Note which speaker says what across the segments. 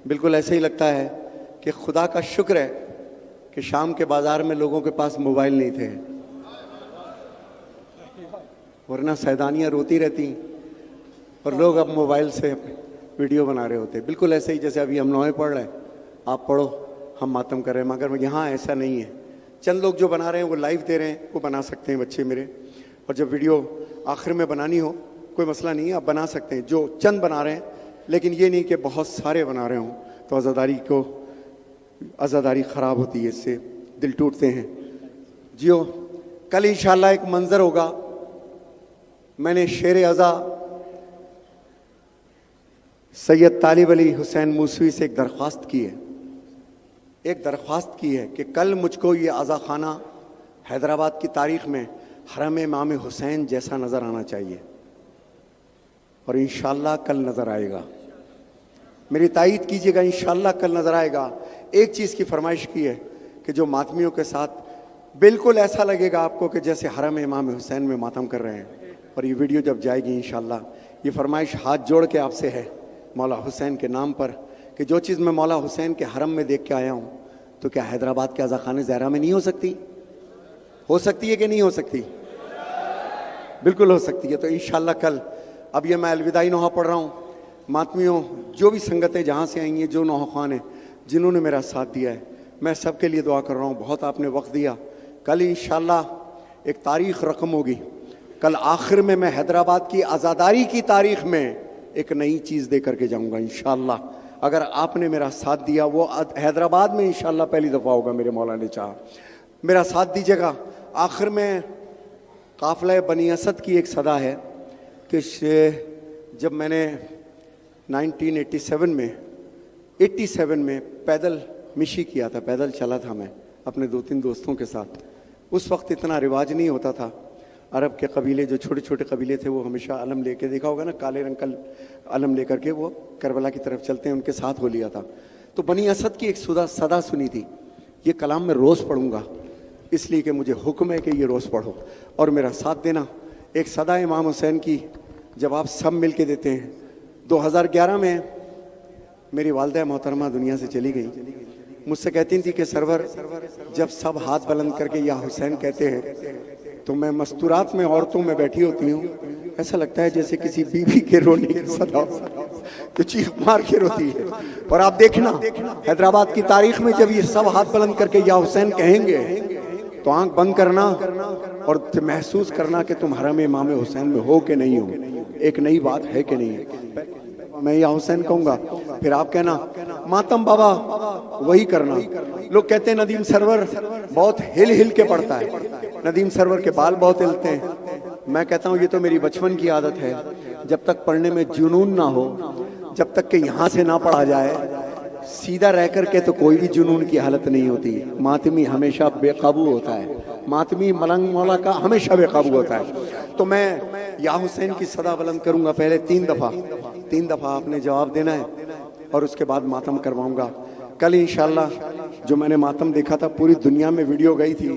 Speaker 1: بالکل ایسے ہی لگتا ہے کہ خدا کا شکر ہے کہ شام کے بازار میں لوگوں کے پاس موبائل نہیں تھے، ورنہ سیدانیاں روتی رہتی اور لوگ اب موبائل سے ویڈیو بنا رہے ہوتے. بالکل ایسے ہی جیسے ابھی ہم نوئے پڑھ رہے ہیں، آپ پڑھو ہم ماتم کر رہے ہیں، مگر یہاں ایسا نہیں ہے. چند لوگ جو بنا رہے ہیں وہ لائیو دے رہے ہیں، وہ بنا سکتے ہیں بچے میرے، اور جب ویڈیو آخر میں بنانی ہو کوئی مسئلہ نہیں ہے، آپ بنا سکتے ہیں جو چند بنا رہے ہیں، لیکن یہ نہیں کہ بہت سارے بنا رہے ہوں تو عزاداری خراب ہوتی ہے، اس سے دل ٹوٹتے ہیں. جیو کل انشاءاللہ ایک منظر ہوگا. میں نے شیر عزا سید طالب علی حسین موسوی سے ایک درخواست کی ہے کہ کل مجھ کو یہ عزا خانہ حیدرآباد کی تاریخ میں حرم امام حسین جیسا نظر آنا چاہیے، اور انشاءاللہ کل نظر آئے گا. میری تائید کیجیے گا، انشاءاللہ کل نظر آئے گا. ایک چیز کی فرمائش کی ہے کہ جو ماتمیوں کے ساتھ بالکل ایسا لگے گا آپ کو کہ جیسے حرم امام حسین میں ماتم کر رہے ہیں. اور یہ ویڈیو جب جائے گی انشاءاللہ، یہ فرمائش ہاتھ جوڑ کے آپ سے ہے مولا حسین کے نام پر کہ جو چیز میں مولا حسین کے حرم میں دیکھ کے آیا ہوں تو کیا حیدرآباد کے عزا خانہ زہرا میں نہیں ہو سکتی؟ ہو سکتی ہے کہ نہیں ہو سکتی؟ بالکل ہو سکتی ہے. تو انشاءاللہ کل، اب یہ میں الوداعی نوحہ پڑھ رہا ہوں. ماتمیوں جو بھی سنگتیں جہاں سے آئی ہیں، جو نوحہ خوان ہیں جنہوں نے میرا ساتھ دیا ہے، میں سب کے لیے دعا کر رہا ہوں. بہت آپ نے وقت دیا. کل انشاءاللہ ایک تاریخ رقم ہوگی. کل آخر میں حیدرآباد کی آزاداری کی تاریخ میں ایک نئی چیز دے کر کے جاؤں گا انشاءاللہ. اگر آپ نے میرا ساتھ دیا، وہ حیدرآباد میں انشاءاللہ پہلی دفعہ ہوگا، میرے مولا نے چاہا. میرا ساتھ دیجیے گا. آخر میں قافلہ بنی اسد کی ایک صدا ہے کہ جب میں نے 1987 میں پیدل مشی کیا تھا، پیدل چلا تھا میں اپنے 2-3 دوستوں کے ساتھ. اس وقت اتنا رواج نہیں ہوتا تھا. عرب کے قبیلے جو چھوٹے چھوٹے قبیلے تھے وہ ہمیشہ علم لے کے، دیکھا ہوگا نا، کالے رنگ کا علم لے کر کے وہ کربلا کی طرف چلتے ہیں، ان کے ساتھ ہو لیا تھا. تو بنی اسد کی ایک صدا سنی تھی. یہ کلام میں روز پڑھوں گا، اس لیے کہ مجھے حکم ہے کہ یہ روز پڑھو اور میرا ساتھ دینا. ایک صدا امام حسین کی جب آپ سب مل کے دیتے ہیں. 2011 میں میری والدہ محترمہ دنیا سے چلی گئی. مجھ سے کہتی تھی کہ سرور جب سب ہاتھ بلند کر کے یا حسین کہتے ہیں تو میں مستورات میں عورتوں میں بیٹھی ہوتی ہوں، ایسا لگتا ہے جیسے کسی بیوی کے رونے کی صدا تو چیخ مار کے روتی ہے. اور آپ دیکھنا حیدرآباد کی تاریخ میں جب یہ سب ہاتھ بلند کر کے یا حسین کہیں گے تو آنکھ بند کرنا اور محسوس کرنا کہ تم حرم امام حسین میں ہو کہ نہیں ہو. ایک نئی بات ہے کہ نہیں ہے. میں یا حسین کہوں گا، پھر آپ کہنا ماتم بابا وہی کرنا. لوگ کہتے ہیں ندیم سرور بہت ہل کے پڑھتا ہے، ندیم سرور کے بال بہت ہلتے ہیں. میں کہتا ہوں یہ تو میری بچپن کی عادت ہے. جب تک پڑھنے میں جنون نہ ہو، جب تک کہ یہاں سے نہ پڑھا جائے سیدھا رہ کر کے، تو کوئی بھی جنون کی حالت نہیں ہوتی. ماتمی ہمیشہ بے قابو ہوتا ہے، ماتمی ملنگ مولا کا ہمیشہ بے قابو ہوتا ہے. تو میں یا حسین کی صدا بلند کروں گا پہلے 3 دفعہ آپ نے جواب دینا ہے، اور اس کے بعد ماتم کرواؤں گا. کل انشاءاللہ جو میں نے ماتم دیکھا تھا، پوری دنیا میں ویڈیو گئی تھی،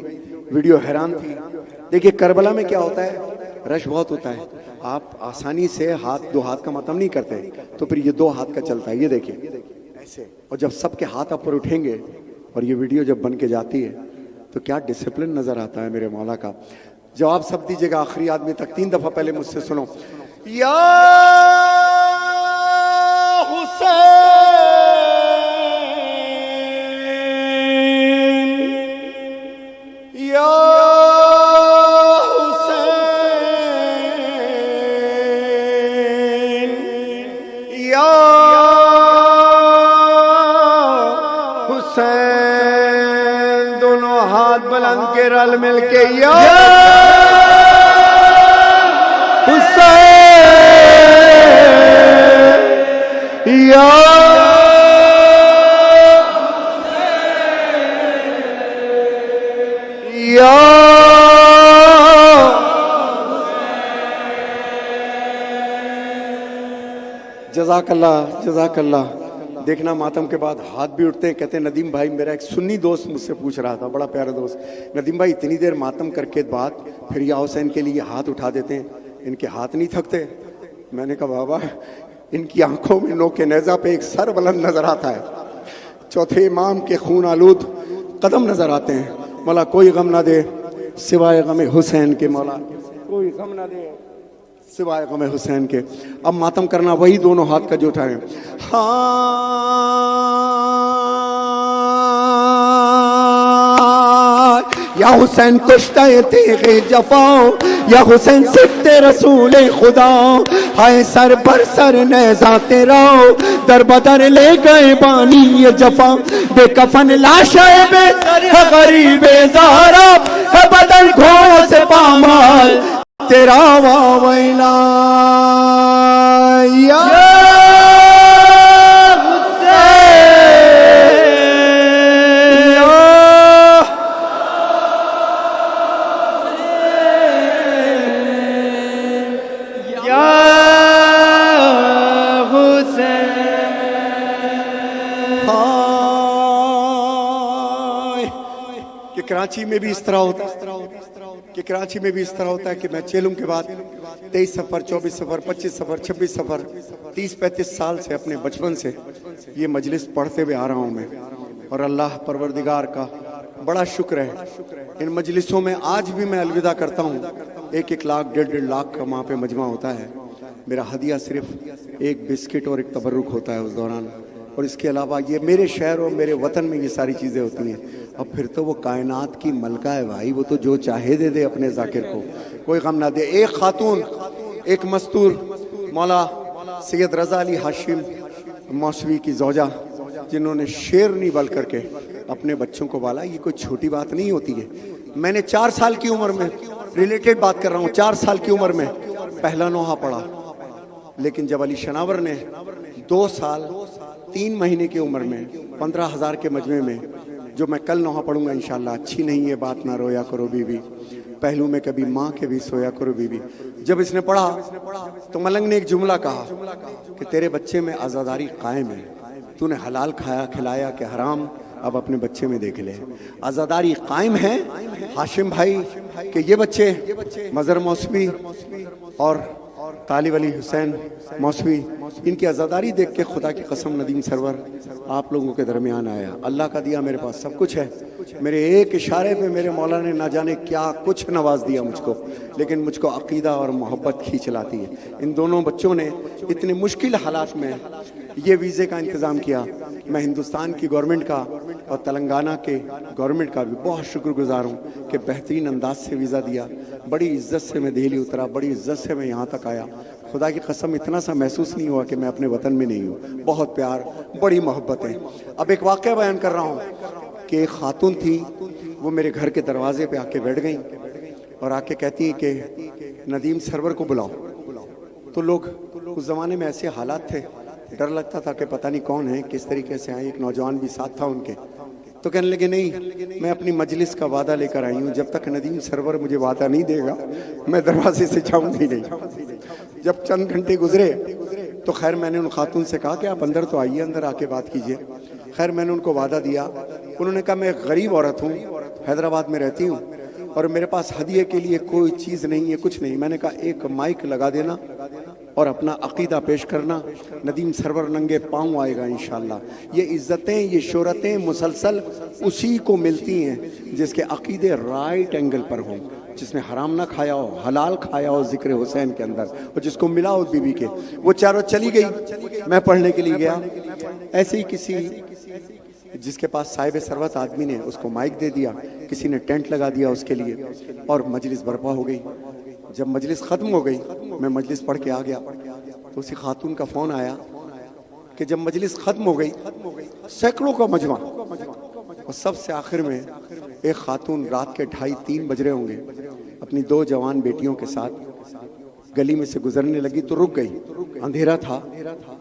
Speaker 1: ویڈیو حیران تھی. دیکھیے کربلا میں کیا ہوتا ہے، رش بہت ہوتا ہے. آپ آسانی سے 2 ہاتھ کا ماتم نہیں کرتے، تو پھر یہ 2 ہاتھ کا چلتا ہے. یہ دیکھیں ایسے، اور جب سب کے ہاتھ آپ پر اٹھیں گے اور یہ ویڈیو جب بن کے جاتی ہے تو کیا ڈسپلن نظر آتا ہے میرے مولا کا. جواب سب دیجیے گا آخری آدمی تک. 3 دفعہ پہلے مجھ سے سنو. یا حسین، یا حسین، یا حسین. دونوں ہاتھ بلند کے رل مل کے یا حسین، یا یا جزاک اللہ، جزاک اللہ. دیکھنا ماتم کے بعد ہاتھ بھی اٹھتے ہیں. کہتے ہیں ندیم بھائی، میرا ایک سنی دوست مجھ سے پوچھ رہا تھا، بڑا پیارا دوست، ندیم بھائی اتنی دیر ماتم کر کے بعد پھر یا حسین کے لیے ہاتھ اٹھا دیتے ہیں، ان کے ہاتھ نہیں تھکتے؟ میں نے کہا بابا ان کی آنکھوں میں نوک نیزہ پہ ایک سر بلند نظر آتا ہے، چوتھے امام کے خون آلود قدم نظر آتے ہیں۔ مولا کوئی غم نہ دے سوائے غم حسین کے، مولا کوئی غم نہ دے سوائے غم حسین کے۔ اب ماتم کرنا وہی دونوں ہاتھ کا جو اٹھائیں۔ یا حسین کشتہ تیغ جفا، یا حسین سبتے رسول خدا، ہائے سر پر سر نیزہ تیرا، در بدر لے گئے بانی یہ جفا، بے کفن لاشے بے ہے غریب زہرا، ہے بدن گھوڑوں سے پامال تیرا واویلا یا کراچی میں بھی اس طرح ہوتا ہے کہ کراچی میں بھی اس طرح ہوتا ہے کہ میں چیلم کے بعد 23 سفر 24 سفر 25 سفر 26 سفر 30-35 سال سے اپنے بچپن سے یہ مجلس پڑھتے ہوئے آ رہا ہوں میں، اور اللہ پروردگار کا بڑا شکر ہے ان مجلسوں میں آج بھی میں الوداع کرتا ہوں۔ 1-1 لاکھ 1.5 لاکھ کا وہاں پہ مجمع ہوتا ہے، میرا ہدیہ صرف ایک بسکٹ اور ایک تبرک ہوتا ہے اس دوران، اور اس کے علاوہ یہ میرے شہر اور میرے وطن میں یہ ساری چیزیں ہوتی ہیں۔ اب پھر تو وہ کائنات کی ملکہ ہے بھائی، وہ تو جو چاہے دے دے اپنے ذاکر کو، کوئی غم نہ دے۔ ایک خاتون، ایک مستور مولا سید رضا علی ہاشم موسوی کی زوجہ، جنہوں نے شیرنی بل کر کے اپنے بچوں کو بالا، یہ کوئی چھوٹی بات نہیں ہوتی ہے۔ میں نے 4 سال کی عمر میں، ریلیٹڈ بات کر رہا ہوں، 4 سال کی عمر میں پہلا نوحہ پڑھا، لیکن جب علی شناور نے 2 سال 3 مہینے کی عمر میں 15,000 کے مجمع میں، جو میں کل نوحہ پڑھوں گا انشاءاللہ، اچھی نہیں یہ بات نہ رویا کرو بی بی، پہلو میں کبھی ماں کے بھی سویا کرو بی بی۔ جب اس نے پڑھا تو ملنگ نے ایک جملہ کہا کہ تیرے بچے میں آزاداری قائم ہے، تو نے حلال کھایا کھلایا کہ حرام، اب اپنے بچے میں دیکھ لے، آزاداری قائم ہے ہاشم بھائی کہ یہ بچے مظہر موسوی اور طالب علی حسین موسوی، ان کی آزاداری دیکھ کے خدا کی قسم ندیم سرور آپ لوگوں کے درمیان آیا۔ اللہ کا دیا میرے پاس سب کچھ ہے، میرے ایک اشارے پہ میرے مولا نے نہ جانے کیا کچھ نواز دیا مجھ کو، لیکن مجھ کو عقیدہ اور محبت کھینچ لاتی ہے۔ ان دونوں بچوں نے اتنے مشکل حالات میں یہ ویزے کا انتظام کیا۔ میں ہندوستان کی گورنمنٹ کا اور تلنگانہ کے گورنمنٹ کا بھی بہت شکر گزار ہوں کہ بہترین انداز سے ویزا دیا، بڑی عزت سے میں دہلی اترا، بڑی عزت سے میں یہاں تک آیا۔ خدا کی قسم اتنا سا محسوس نہیں ہوا کہ میں اپنے وطن میں نہیں ہوں، بہت پیار، بڑی محبت ہے۔ اب ایک واقعہ بیان کر رہا ہوں کہ ایک خاتون تھی، وہ میرے گھر کے دروازے پہ آ کے بیٹھ گئیں اور آ کے کہتی ہے کہ ندیم سرور کو بلاؤ۔ تو لوگ اس زمانے میں ایسے حالات تھے، ڈر لگتا تھا کہ پتہ نہیں کون ہے، کس طریقے سے آئے، ایک نوجوان بھی ساتھ تھا ان کے، تو کہنے لگے نہیں میں اپنی مجلس کا وعدہ لے کر آئی ہوں، جب تک ندیم سرور مجھے وعدہ نہیں دے گا میں دروازے سے جاؤں گی نہیں۔ جب چند گھنٹے گزرے تو خیر میں نے ان خاتون سے کہا کہ آپ اندر تو آئیے، اندر آ کے بات کیجئے۔ خیر میں نے ان کو وعدہ دیا، انہوں نے کہا میں ایک غریب عورت ہوں، حیدرآباد میں رہتی ہوں اور میرے پاس ہدیے کے لیے کوئی چیز نہیں ہے، کچھ نہیں۔ میں نے کہا ایک مائک لگا دینا اور اپنا عقیدہ پیش کرنا، ندیم سرور ننگے پاؤں آئے گا انشاءاللہ۔ یہ عزتیں، یہ شہرتیں مسلسل اسی کو ملتی ہیں جس کے عقیدے رائٹ اینگل پر ہوں، جس نے حرام نہ کھایا ہو، حلال کھایا ہو ذکر حسین کے اندر، اور جس کو ملا ہو بی بی کے۔ وہ چاروں چلی گئی، میں پڑھنے کے لیے گیا، ایسے ہی کسی جس کے پاس صاحب ثروت آدمی نے اس کو مائک دے دیا، کسی نے ٹینٹ لگا دیا اس کے لیے، اور مجلس برپا ہو گئی۔ جب مجلس ختم ہو گئی میں مجلس پڑھ کے آ گیا تو اسی خاتون کا فون آیا کہ جب مجلس ختم ہو گئی، سینکڑوں کا مجمع، اور سب سے آخر میں ایک خاتون رات کے 2:30-3 بج رہے ہوں گے، اپنی 2 جوان بیٹیوں کے ساتھ گلی میں سے گزرنے لگی تو رک گئی۔ اندھیرا تھا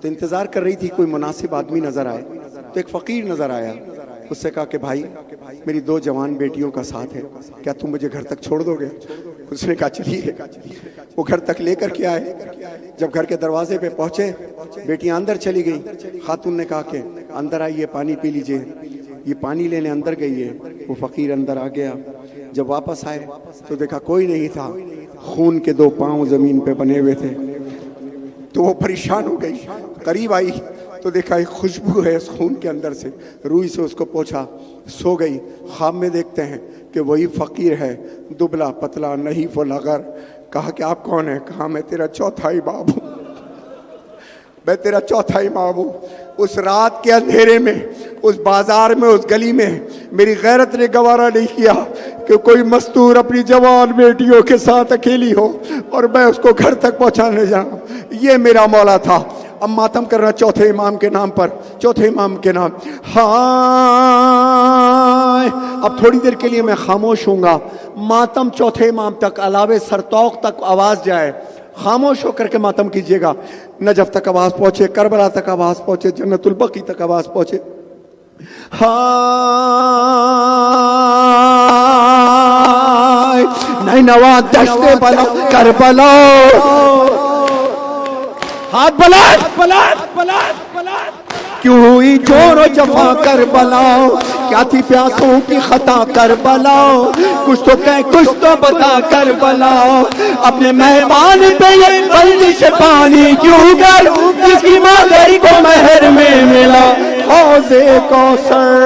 Speaker 1: تو انتظار کر رہی تھی کوئی مناسب آدمی نظر آئے، تو ایک فقیر نظر آیا، اس سے کہا کہ بھائی میری 2 جوان بیٹیوں کا ساتھ ہے، کیا تم مجھے گھر تک چھوڑ دو گے؟ اس نے کہا چلیے۔ وہ گھر تک لے کر کے آئے، جب گھر کے دروازے پہ پہنچے بیٹیاں اندر چلی گئی، خاتون نے کہا کہ اندر آئیے پانی پی لیجئے، یہ پانی لینے اندر گئی ہے۔ وہ فقیر اندر آ گیا، جب واپس آئے تو دیکھا کوئی نہیں تھا، خون کے 2 پاؤں زمین پہ بنے ہوئے تھے۔ تو وہ پریشان ہو گئی، قریب آئی تو دیکھا ایک خوشبو ہے اس خون کے اندر سے، روئی سے اس کو پوچھا، سو گئی۔ خواب میں دیکھتے ہیں کہ وہی فقیر ہے، دبلا پتلا نحیف و لغر۔ کہا کہ آپ کون ہیں؟ کہا میں تیرا چوتھائی باپ ہوں، میں تیرا چوتھائی باپ ہوں۔ اس رات کے اندھیرے میں، اس بازار میں، اس گلی میں میری غیرت نے گوارا نہیں کیا کہ کوئی مستور اپنی جوان بیٹیوں کے ساتھ اکیلی ہو اور میں اس کو گھر تک پہنچانے جاؤں۔ یہ میرا مولا تھا۔ اب ماتم کرنا چوتھے امام کے نام پر، چوتھے امام کے نام۔ ہائے، اب تھوڑی دیر کے لیے میں خاموش ہوں گا، ماتم چوتھے امام تک، علاوہ سرتوق تک آواز جائے، خاموش ہو کر کے ماتم کیجئے گا۔ نجف تک آواز پہنچے، کربلا تک آواز پہنچے، جنت البقیع تک آواز پہنچے۔ ہائے نینوا دشت بلا کربلا، ہاتھ بلند کیوں ہوئی جور و جفا کربلا، کیا تھی پیاسوں کی خطا کربلا، کچھ تو کہہ کچھ تو بتا کربلا، اپنے مہربان پہ یہ بندش پانی کیوں گر، جس کی مادر کو مہر میں ملا حوض کوثر۔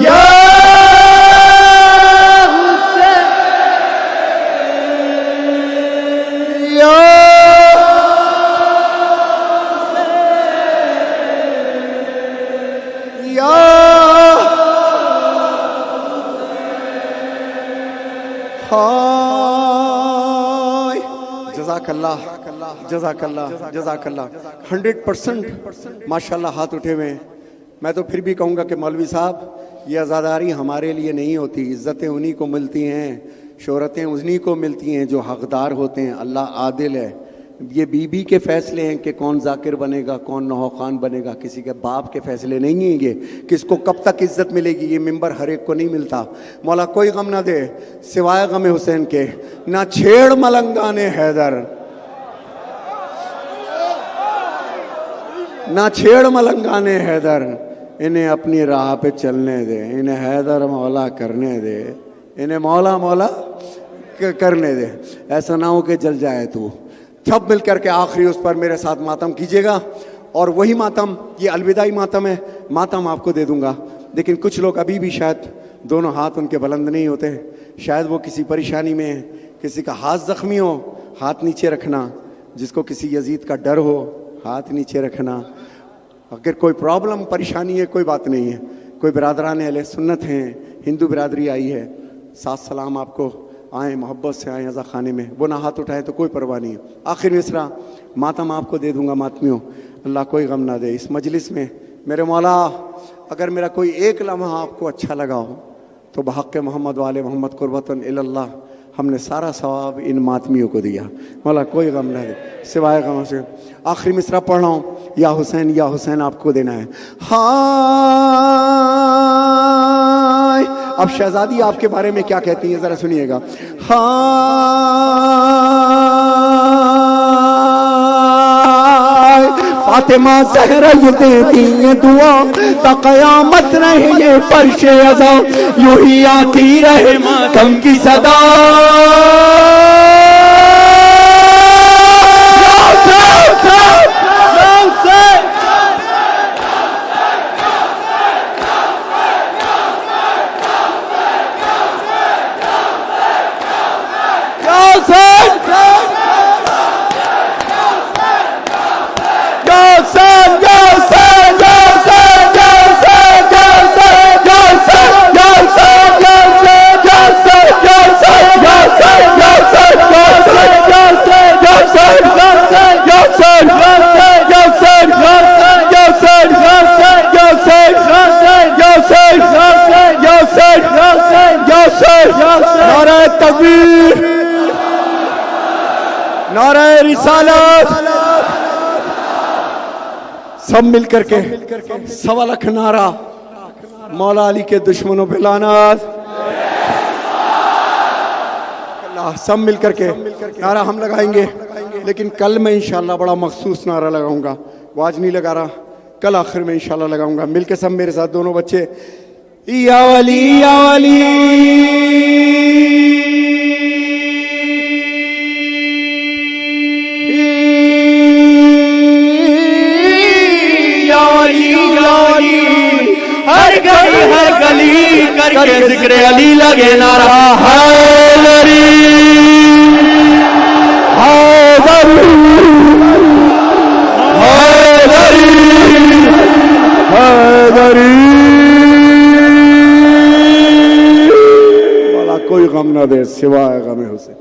Speaker 1: یا جزاک اللہ، جزاک اللہ، جزاک اللہ۔ 100% ماشاءاللہ ہاتھ اٹھے ہوئے ہیں۔ میں تو پھر بھی کہوں گا کہ مولوی صاحب، یہ عزاداری ہمارے لیے نہیں ہوتی، عزتیں انہی کو ملتی ہیں، شہرتیں انہی کو ملتی ہیں جو حقدار ہوتے ہیں۔ اللہ عادل ہے۔ یہ بی بی کے فیصلے ہیں کہ کون ذاکر بنے گا، کون نوح خان بنے گا، کسی کے باپ کے فیصلے نہیں ہیں یہ، کس کو کب تک عزت ملے گی۔ یہ ممبر ہر ایک کو نہیں ملتا۔ مولا کوئی غم نہ دے سوائے غم حسین کے، نہ چھیڑ ملنگان حیدر، نہ چھیڑ ملنگان حیدر، انہیں اپنی راہ پہ چلنے دے، انہیں حیدر مولا کرنے دے، انہیں مولا مولا کرنے دے، ایسا نہ ہو کہ جل جائے تو۔ سب مل کر کے آخری اس پر میرے ساتھ ماتم کیجئے گا، اور وہی ماتم، یہ الوداعی ماتم ہے، ماتم آپ کو دے دوں گا۔ لیکن کچھ لوگ ابھی بھی شاید دونوں ہاتھ ان کے بلند نہیں ہوتے، شاید وہ کسی پریشانی میں ہیں، کسی کا ہاتھ زخمی ہو ہاتھ نیچے رکھنا، جس کو کسی یزید کا ڈر ہو ہاتھ نیچے رکھنا، اگر کوئی پرابلم پریشانی ہے کوئی بات نہیں ہے۔ کوئی برادران اہل سنت ہیں، ہندو برادری آئی ہے، ساتھ سلام آپ کو، آئیں محبت سے آئیں عزا خانے میں، وہ نہ ہاتھ اٹھائیں تو کوئی پرواہ نہیں ہے۔ آخر مصرع ماتم آپ کو دے دوں گا ماتمیوں، اللہ کوئی غم نہ دے۔ اس مجلس میں میرے مولا اگر میرا کوئی ایک لمحہ آپ کو اچھا لگا ہو تو بحق محمد والے محمد قربتن اللہ، ہم نے سارا ثواب ان ماتمیوں کو دیا۔ مولا کوئی غم نہ دے سوائے غموں سے۔ آخری مصرع پڑھ رہا ہوں، یا حسین یا حسین آپ کو دینا ہے۔ ہائے، اب شہزادی آپ کے بارے میں کیا کہتی ہیں ذرا سنیے گا۔ ہائے فاطمہ زہرا یہ دیتی ہیں دعا، تا قیامت رہے یہ فرش عزا، یوں ہی آتی رہے ماتم کی صدا۔ نعرہ تکبیر، نعرہ رسالت، سب مل کر کے 1.25 لاکھ نعرہ مولا علی کے دشمنوں پہ لعنت۔ سب مل کر کے نعرہ ہم لگائیں گے، لیکن کل میں انشاءاللہ بڑا مخصوص نعرہ لگاؤں گا، وہ آج نہیں لگا رہا، کل آخر میں انشاءاللہ لگاؤں گا۔ مل کے سب میرے ساتھ دونوں بچے، یا ولی یا ولی
Speaker 2: کر کے ذکر علی لگے نعرہ حیدری حیدری حیدری حیدری.
Speaker 1: والا کوئی غم نہ دے سوائے غم حسین.